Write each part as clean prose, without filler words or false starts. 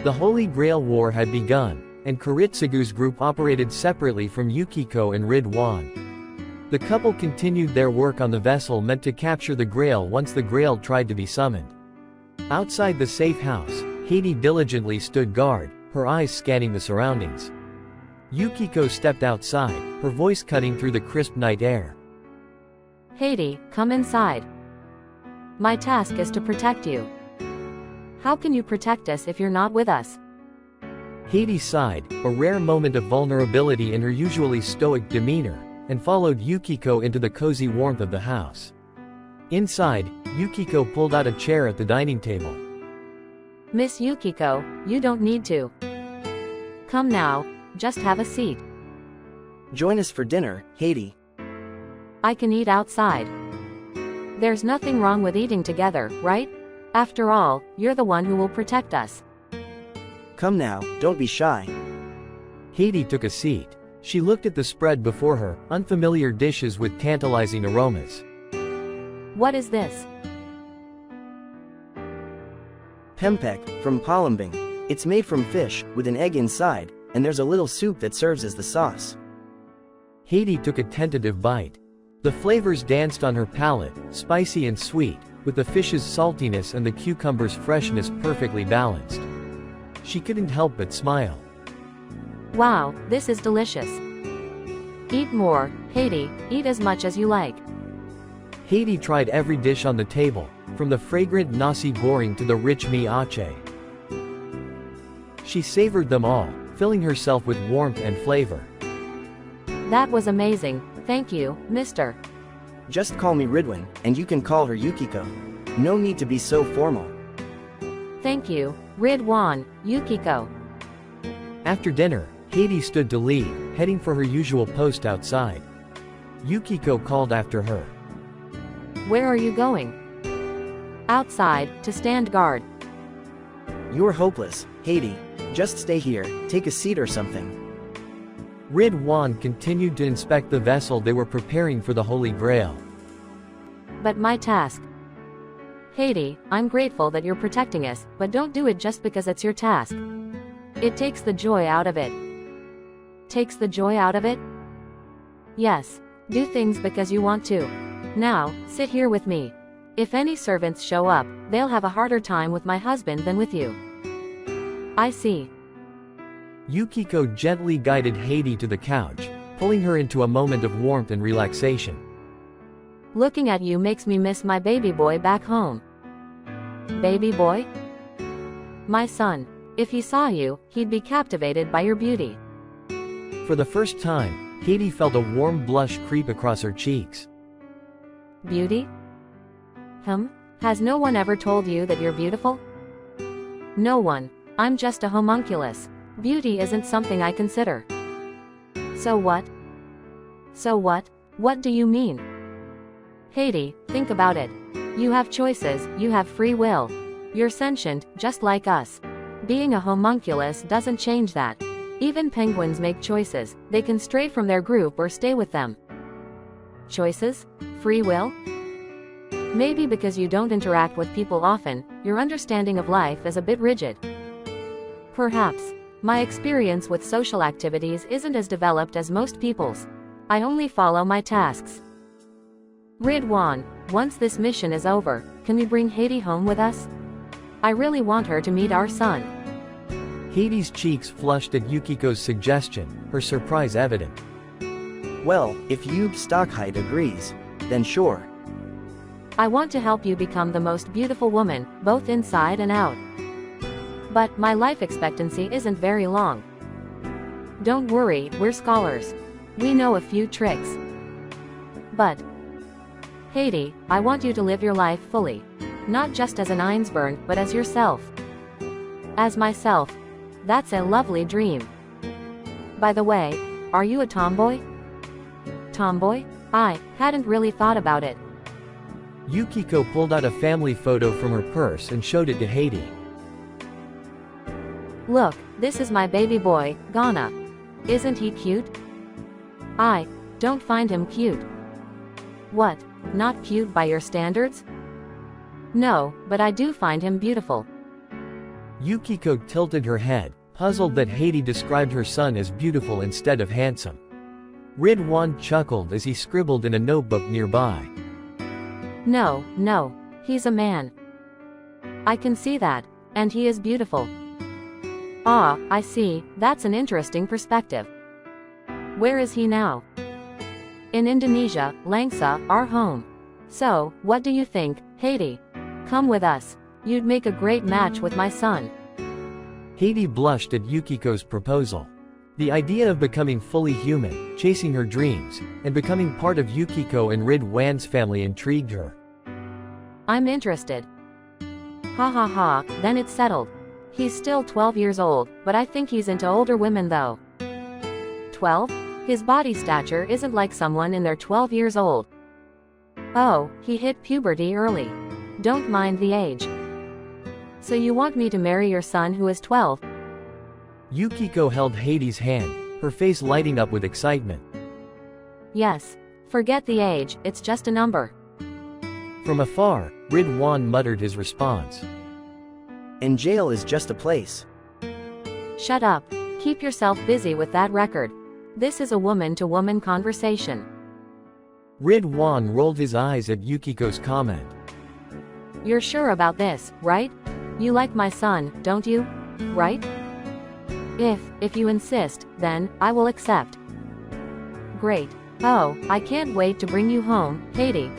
The Holy Grail War had begun, and Kiritsugu's group operated separately from Yukiko and Ridwan. The couple continued their work on the vessel meant to capture the Grail once the Grail tried to be summoned. Outside the safe house, Heidi diligently stood guard, her eyes scanning the surroundings. Yukiko stepped outside, her voice cutting through the crisp night air. Heidi, come inside. My task is to protect you. How can you protect us if you're not with us? Heidi sighed, a rare moment of vulnerability in her usually stoic demeanor, and followed Yukiko into the cozy warmth of the house. Inside, Yukiko pulled out a chair at the dining table. Miss Yukiko, you don't need to. Come now, just have a seat. Join us for dinner, Heidi. I can eat outside. There's nothing wrong with eating together, right? After all, you're the one who will protect us. Come now, don't be shy. Heidi took a seat. She looked at the spread before her, unfamiliar dishes with tantalizing aromas. What is this? Pempek, from Palembang. It's made from fish, with an egg inside, and there's a little soup that serves as the sauce. Heidi took a tentative bite. The flavors danced on her palate, spicy and sweet, with the fish's saltiness and the cucumber's freshness perfectly balanced. She couldn't help but smile. Wow, this is delicious. Eat more, Heidi, eat as much as you like. Heidi tried every dish on the table, from the fragrant nasi goreng to the rich mie Aceh. She savored them all, filling herself with warmth and flavor. That was amazing, thank you, mister. Just call me Ridwan, and you can call her Yukiko. No need to be so formal. Thank you, Ridwan, Yukiko. After dinner, Heidi stood to leave, heading for her usual post outside. Yukiko called after her. Where are you going? Outside, to stand guard. You're hopeless, Heidi. Just stay here, take a seat or something. Ridwan continued to inspect the vessel they were preparing for the Holy Grail. But my task. Heidi, I'm grateful that you're protecting us, but don't do it just because it's your task. It takes the joy out of it. Takes the joy out of it? Yes. Do things because you want to. Now, sit here with me. If any servants show up, they'll have a harder time with my husband than with you. I see. Yukiko gently guided Heidi to the couch, pulling her into a moment of warmth and relaxation. Looking at you makes me miss my baby boy back home. Baby boy? My son. If he saw you, he'd be captivated by your beauty. For the first time, Heidi felt a warm blush creep across her cheeks. Beauty? Has no one ever told you that you're beautiful? No one. I'm just a homunculus. Beauty isn't something I consider. So what? So what? What do you mean? Heidi, think about it. You have choices, you have free will. You're sentient, just like us. Being a homunculus doesn't change that. Even penguins make choices, they can stray from their group or stay with them. Choices? Free will? Maybe because you don't interact with people often, your understanding of life is a bit rigid. Perhaps. My experience with social activities isn't as developed as most people's. I only follow my tasks. Ridwan, once this mission is over, can we bring Heidi home with us? I really want her to meet our son. Heidi's cheeks flushed at Yukiko's suggestion, her surprise evident. Well, if Yub Stockheit agrees, then sure. I want to help you become the most beautiful woman, both inside and out. But my life expectancy isn't very long. Don't worry, we're scholars. We know a few tricks. But Heidi, I want you to live your life fully. Not just as an Einsborn, but as yourself. As myself. That's a lovely dream. By the way, are you a tomboy? Tomboy? I hadn't really thought about it. Yukiko pulled out a family photo from her purse and showed it to Heidi. Look, this is my baby boy, Ghana. Isn't he cute? I don't find him cute. What, not cute by your standards? No, but I do find him beautiful. Yukiko tilted her head, puzzled that Heidi described her son as beautiful instead of handsome. Ridwan chuckled as he scribbled in a notebook nearby. No, no, he's a man. I can see that, and he is beautiful. Ah, I see, that's an interesting perspective. Where is he now? In Indonesia, Langsa, our home. So, what do you think, Heidi? Come with us. You'd make a great match with my son. Heidi blushed at Yukiko's proposal. The idea of becoming fully human, chasing her dreams, and becoming part of Yukiko and Ridwan's family intrigued her. I'm interested. Ha ha ha, then it's settled. He's still 12 years old, but I think he's into older women though. 12? His body stature isn't like someone in their 12 years old. Oh, he hit puberty early. Don't mind the age. So you want me to marry your son who is 12? Yukiko held Heidi's hand, her face lighting up with excitement. Yes. Forget the age, it's just a number. From afar, Ridwan muttered his response. And jail is just a place. Shut up. Keep yourself busy with that record. This is a woman-to-woman conversation. Ridwan rolled his eyes at Yukiko's comment. You're sure about this, right? You like my son, don't you? Right? If you insist, then, I will accept. Great. Oh, I can't wait to bring you home, Heidi.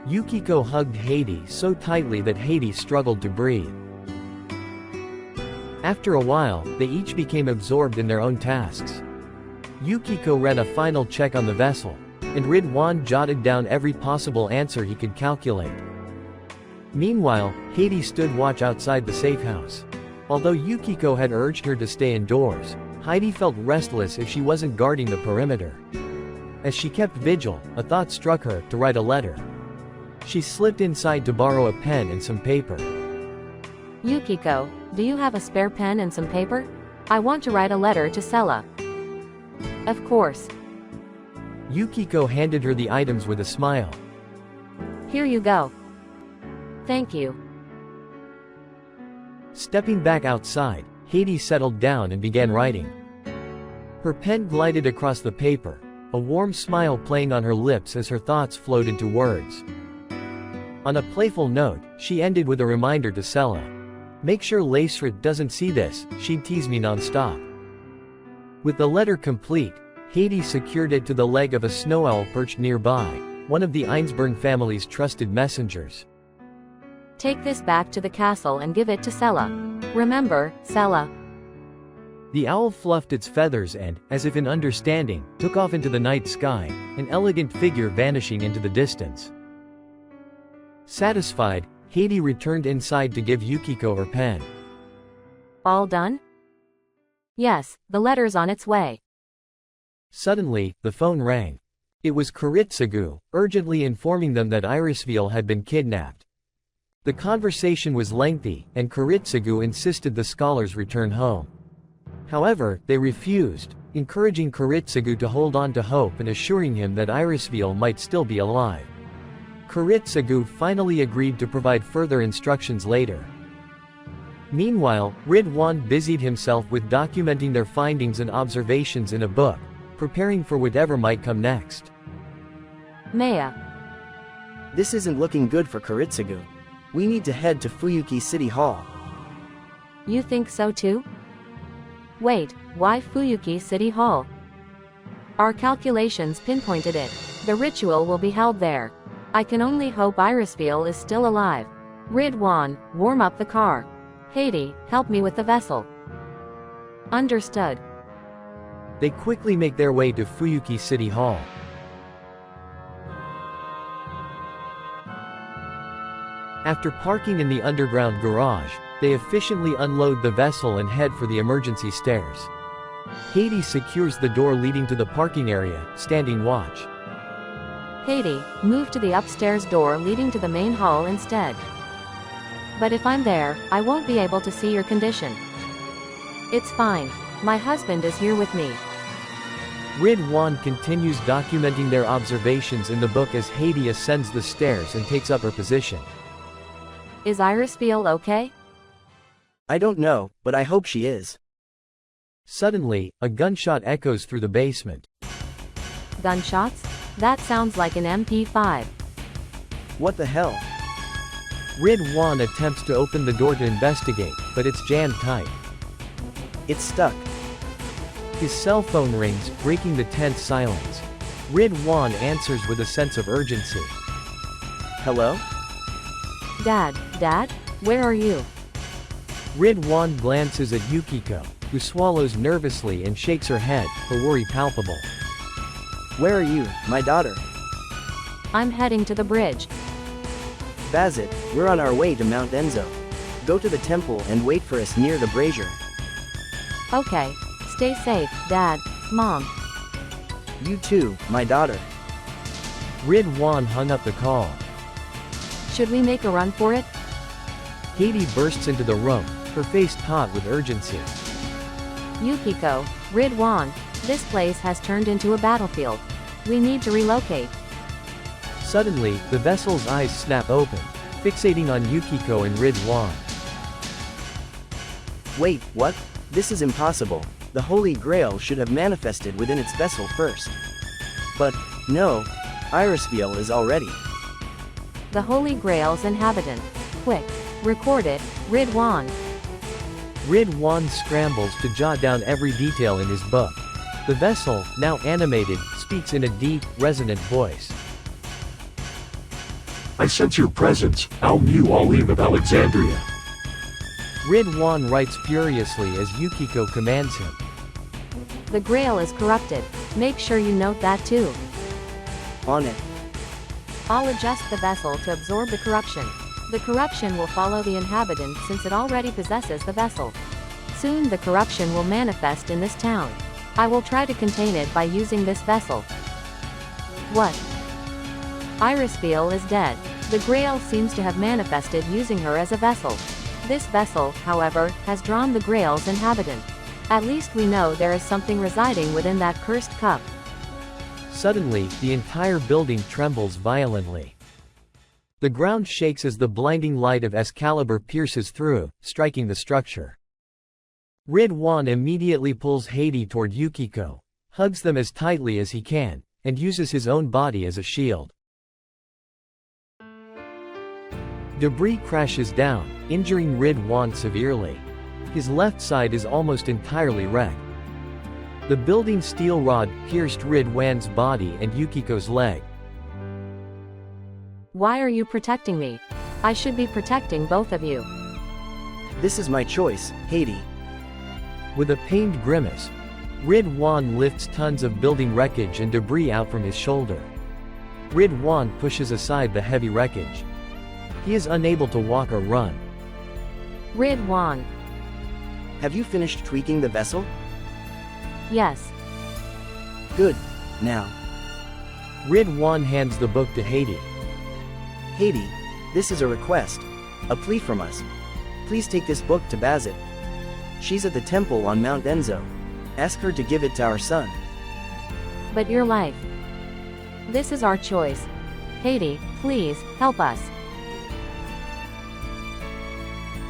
Yukiko hugged Heidi so tightly that Heidi struggled to breathe. After a while, they each became absorbed in their own tasks. Yukiko ran a final check on the vessel, and Ridwan jotted down every possible answer he could calculate. Meanwhile, Heidi stood watch outside the safe house. Although Yukiko had urged her to stay indoors, Heidi felt restless if she wasn't guarding the perimeter. As she kept vigil, a thought struck her to write a letter. She slipped inside to borrow a pen and some paper. Yukiko, do you have a spare pen and some paper? I want to write a letter to Sela. Of course. Yukiko handed her the items with a smile. Here you go. Thank you. Stepping back outside, Heidi settled down and began writing. Her pen glided across the paper, a warm smile playing on her lips as her thoughts flowed into words. On a playful note, she ended with a reminder to Sela. Make sure Lacerit doesn't see this, she'd tease me non-stop. With the letter complete, Heidi secured it to the leg of a snow owl perched nearby, one of the Einsborn family's trusted messengers. Take this back to the castle and give it to Sela. Remember, Sela. The owl fluffed its feathers and, as if in understanding, took off into the night sky, an elegant figure vanishing into the distance. Satisfied, Heidi returned inside to give Yukiko her pen. All done? Yes, the letter's on its way. Suddenly, the phone rang. It was Kiritsugu, urgently informing them that Irisville had been kidnapped. The conversation was lengthy, and Kiritsugu insisted the scholars return home. However, they refused, encouraging Kiritsugu to hold on to hope and assuring him that Irisville might still be alive. Kiritsugu finally agreed to provide further instructions later. Meanwhile, Ridwan busied himself with documenting their findings and observations in a book, preparing for whatever might come next. Maya. This isn't looking good for Kiritsugu. We need to head to Fuyuki City Hall. You think so too? Wait, why Fuyuki City Hall? Our calculations pinpointed it. The ritual will be held there. I can only hope Irisville is still alive. Ridwan, warm up the car. Heidi, help me with the vessel. Understood. They quickly make their way to Fuyuki City Hall. After parking in the underground garage, they efficiently unload the vessel and head for the emergency stairs. Heidi secures the door leading to the parking area, standing watch. Heidi, move to the upstairs door leading to the main hall instead. But if I'm there, I won't be able to see your condition. It's fine. My husband is here with me. Ridwan continues documenting their observations in the book as Heidi ascends the stairs and takes up her position. Is Irisville okay? I don't know, but I hope she is. Suddenly, a gunshot echoes through the basement. Gunshots? That sounds like an MP5. What the hell? Ridwan attempts to open the door to investigate, but it's jammed tight. It's stuck. His cell phone rings, breaking the tense silence. Ridwan answers with a sense of urgency. Hello? Dad, where are you? Ridwan glances at Yukiko, who swallows nervously and shakes her head, her worry palpable. Where are you, my daughter? I'm heading to the bridge. Bazit, we're on our way to Mount Enzo. Go to the temple and wait for us near the brazier. Okay. Stay safe, Dad, Mom. You too, my daughter. Ridwan hung up the call. Should we make a run for it? Heidi bursts into the room, her face taut with urgency. Yukiko, Ridwan, this place has turned into a battlefield. We need to relocate. Suddenly, the vessel's eyes snap open, fixating on Yukiko and Ridwan. Wait, what? This is impossible. The Holy Grail should have manifested within its vessel first. But, no, Irisfiel is already. The Holy Grail's inhabitant. Quick, record it, Ridwan. Ridwan scrambles to jot down every detail in his book. The vessel, now animated, speaks in a deep, resonant voice. I sense your presence, Al-Mu Alim of Alexandria. Ridwan writes furiously as Yukiko commands him. The Grail is corrupted. Make sure you note that too. On it. I'll adjust the vessel to absorb the corruption. The corruption will follow the inhabitant since it already possesses the vessel. Soon the corruption will manifest in this town. I will try to contain it by using this vessel. What? Irisfiel is dead. The Grail seems to have manifested using her as a vessel. This vessel, however, has drawn the Grail's inhabitant. At least we know there is something residing within that cursed cup. Suddenly, the entire building trembles violently. The ground shakes as the blinding light of Excalibur pierces through, striking the structure. Ridwan immediately pulls Heidi toward Yukiko, hugs them as tightly as he can, and uses his own body as a shield. Debris crashes down, injuring Ridwan severely. His left side is almost entirely wrecked. The building steel rod pierced Ridwan's body and Yukiko's leg. Why are you protecting me? I should be protecting both of you. This is my choice, Heidi. With a pained grimace, Ridwan lifts tons of building wreckage and debris out from his shoulder. Ridwan pushes aside the heavy wreckage. He is unable to walk or run. Ridwan. Have you finished tweaking the vessel? Yes. Good. Now. Ridwan hands the book to Heidi. Heidi, this is a request. A plea from us. Please take this book to Bazit. She's at the temple on Mount Enzo. Ask her to give it to our son. But your life. This is our choice. Heidi, please, help us.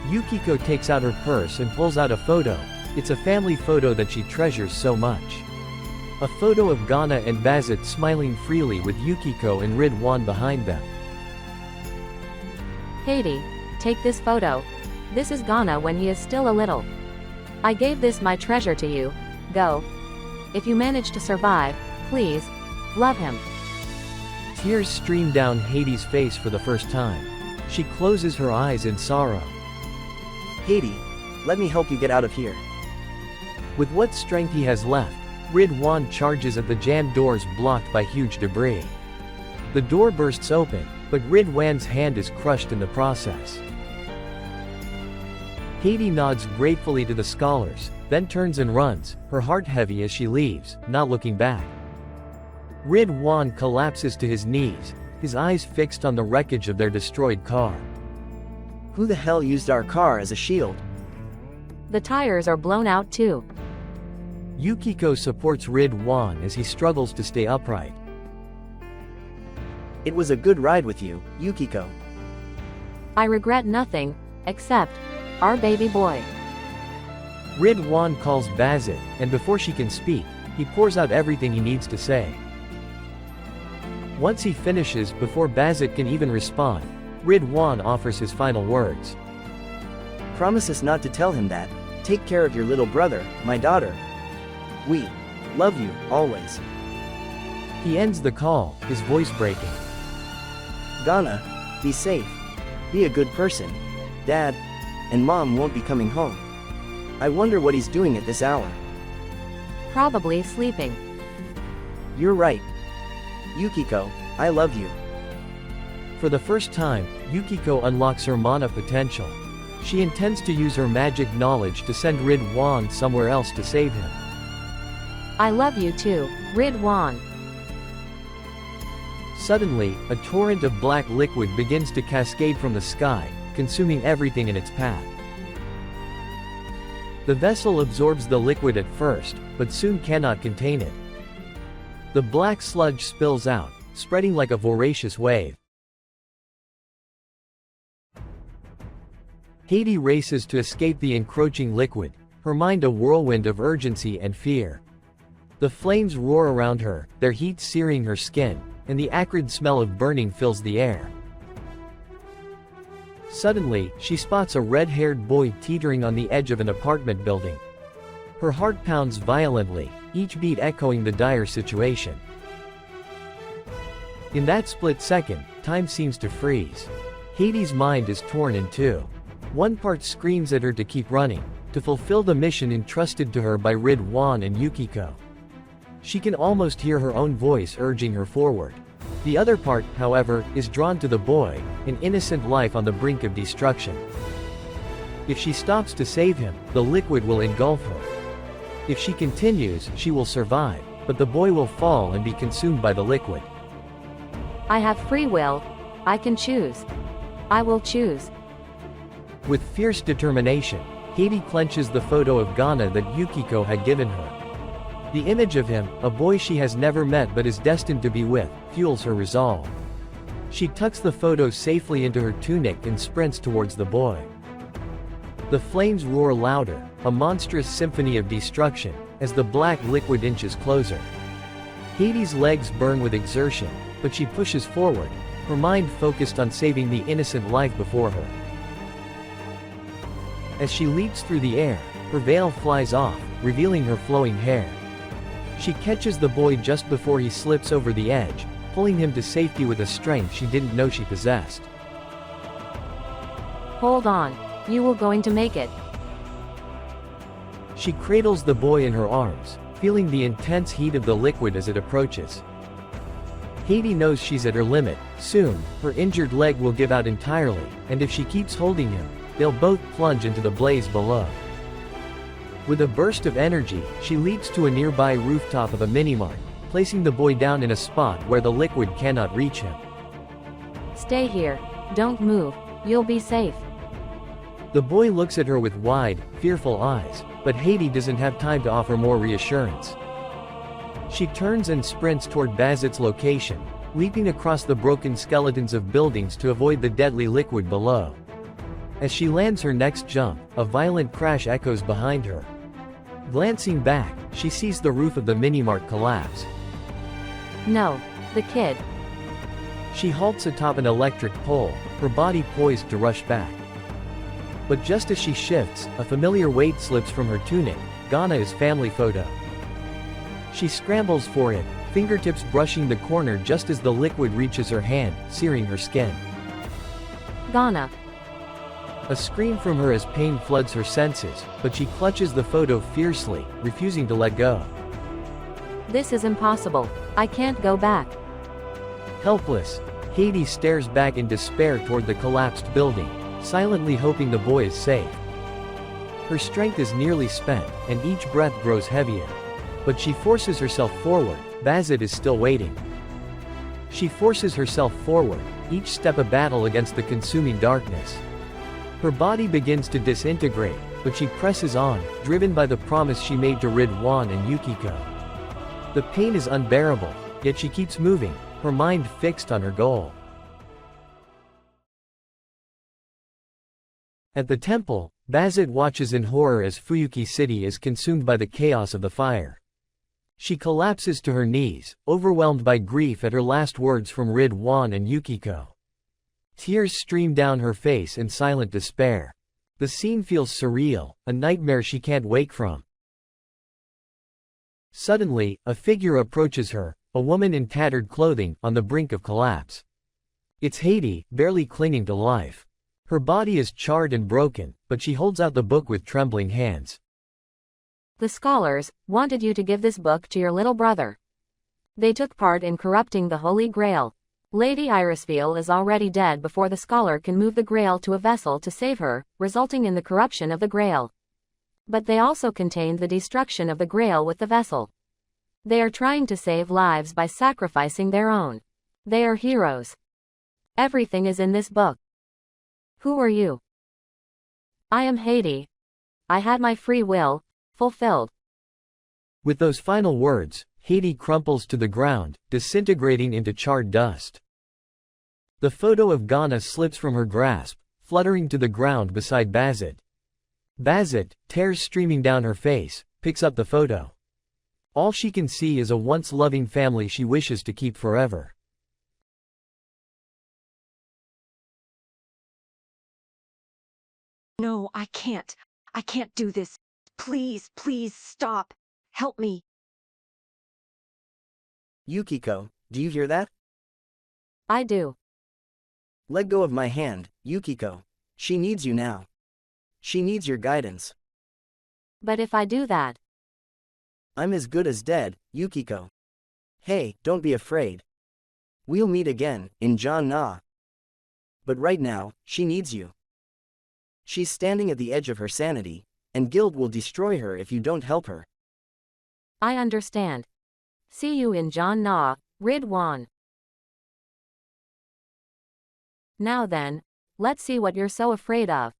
Yukiko takes out her purse and pulls out a photo. It's a family photo that she treasures so much. A photo of Ghana and Bazit smiling freely with Yukiko and Ridwan behind them. Heidi, take this photo. This is Ghana when he is still a little. I gave this my treasure to you. Go. If you manage to survive, please, love him. Tears stream down Heidi's face for the first time. She closes her eyes in sorrow. Heidi, let me help you get out of here. With what strength he has left, Ridwan charges at the jammed doors blocked by huge debris. The door bursts open, but Ridwan's hand is crushed in the process. Heidi nods gratefully to the scholars, then turns and runs, her heart heavy as she leaves, not looking back. Ridwan collapses to his knees, his eyes fixed on the wreckage of their destroyed car. Who the hell used our car as a shield? The tires are blown out too. Yukiko supports Ridwan as he struggles to stay upright. It was a good ride with you, Yukiko. I regret nothing, except, Our baby boy. Ridwan calls Bazit, and before she can speak, he pours out everything he needs to say. Once he finishes, before Bazit can even respond, Ridwan offers his final words. Promise us not to tell him that. Take care of your little brother, my daughter. We love you, always. He ends the call, his voice breaking. Ghana, be safe. Be a good person. Dad and Mom won't be coming home. I wonder what he's doing at this hour. Probably sleeping. You're right. Yukiko, I love you. For the first time, Yukiko unlocks her mana potential. She intends to use her magic knowledge to send Ridwan somewhere else to save him. I love you too, Ridwan. Suddenly, a torrent of black liquid begins to cascade from the sky, consuming everything in its path. The vessel absorbs the liquid at first, but soon cannot contain it. The black sludge spills out, spreading like a voracious wave. Heidi races to escape the encroaching liquid, her mind a whirlwind of urgency and fear. The flames roar around her, their heat searing her skin, and the acrid smell of burning fills the air. Suddenly, she spots a red-haired boy teetering on the edge of an apartment building. Her heart pounds violently, each beat echoing the dire situation. In that split second, time seems to freeze. Heidi's mind is torn in two. One part screams at her to keep running, to fulfill the mission entrusted to her by Ridwan and Yukiko. She can almost hear her own voice urging her forward. The other part, however, is drawn to the boy, an innocent life on the brink of destruction. If she stops to save him, the liquid will engulf her. If she continues, she will survive, but the boy will fall and be consumed by the liquid. I have free will. I can choose. I will choose. With fierce determination, Heidi clenches the photo of Ghana that Yukiko had given her. The image of him, a boy she has never met but is destined to be with, fuels her resolve. She tucks the photo safely into her tunic and sprints towards the boy. The flames roar louder, a monstrous symphony of destruction, as the black liquid inches closer. Heidi's legs burn with exertion, but she pushes forward, her mind focused on saving the innocent life before her. As she leaps through the air, her veil flies off, revealing her flowing hair. She catches the boy just before he slips over the edge, pulling him to safety with a strength she didn't know she possessed. Hold on, you will going to make it. She cradles the boy in her arms, feeling the intense heat of the liquid as it approaches. Heidi knows she's at her limit. Soon, her injured leg will give out entirely, and if she keeps holding him, they'll both plunge into the blaze below. With a burst of energy, she leaps to a nearby rooftop of a minimart, placing the boy down in a spot where the liquid cannot reach him. Stay here. Don't move. You'll be safe. The boy looks at her with wide, fearful eyes, but Heidi doesn't have time to offer more reassurance. She turns and sprints toward Bazit's location, leaping across the broken skeletons of buildings to avoid the deadly liquid below. As she lands her next jump, a violent crash echoes behind her. Glancing back, she sees the roof of the minimart collapse. No, the kid. She halts atop an electric pole, her body poised to rush back. But just as she shifts, a familiar weight slips from her tunic. Ghana's family photo. She scrambles for it, fingertips brushing the corner just as the liquid reaches her hand, searing her skin. Ghana. A scream from her as pain floods her senses, but she clutches the photo fiercely, refusing to let go. This is impossible. I can't go back. Helpless, Heidi stares back in despair toward the collapsed building, silently hoping the boy is safe. Her strength is nearly spent, and each breath grows heavier. But she forces herself forward. Bazit is still waiting. She forces herself forward, each step a battle against the consuming darkness. Her body begins to disintegrate, but she presses on, driven by the promise she made to Ridwan and Yukiko. The pain is unbearable, yet she keeps moving, her mind fixed on her goal. At the temple, Bazet watches in horror as Fuyuki City is consumed by the chaos of the fire. She collapses to her knees, overwhelmed by grief at her last words from Ridwan and Yukiko. Tears stream down her face in silent despair. The scene feels surreal, a nightmare she can't wake from. Suddenly, a figure approaches her, a woman in tattered clothing, on the brink of collapse. It's Heidi, barely clinging to life. Her body is charred and broken, but she holds out the book with trembling hands. The scholars wanted you to give this book to your little brother. They took part in corrupting the Holy Grail. Lady Irisfeel is already dead before the scholar can move the Grail to a vessel to save her, resulting in the corruption of the Grail. But they also contained the destruction of the Grail with the vessel. They are trying to save lives by sacrificing their own. They are heroes. Everything is in this book. Who are you? I am Heidi. I had my free will fulfilled. With those final words, Heidi crumples to the ground, disintegrating into charred dust. The photo of Ghana slips from her grasp, fluttering to the ground beside Bazet. Bazet, tears streaming down her face, picks up the photo. All she can see is a once loving family she wishes to keep forever. No, I can't. I can't do this. Please, please stop. Help me. Yukiko, do you hear that? I do. Let go of my hand, Yukiko. She needs you now. She needs your guidance. But if I do that, I'm as good as dead, Yukiko. Hey, don't be afraid. We'll meet again, in John Na. But right now, she needs you. She's standing at the edge of her sanity, and guilt will destroy her if you don't help her. I understand. See you in John Na, Ridwan. Now then, let's see what you're so afraid of.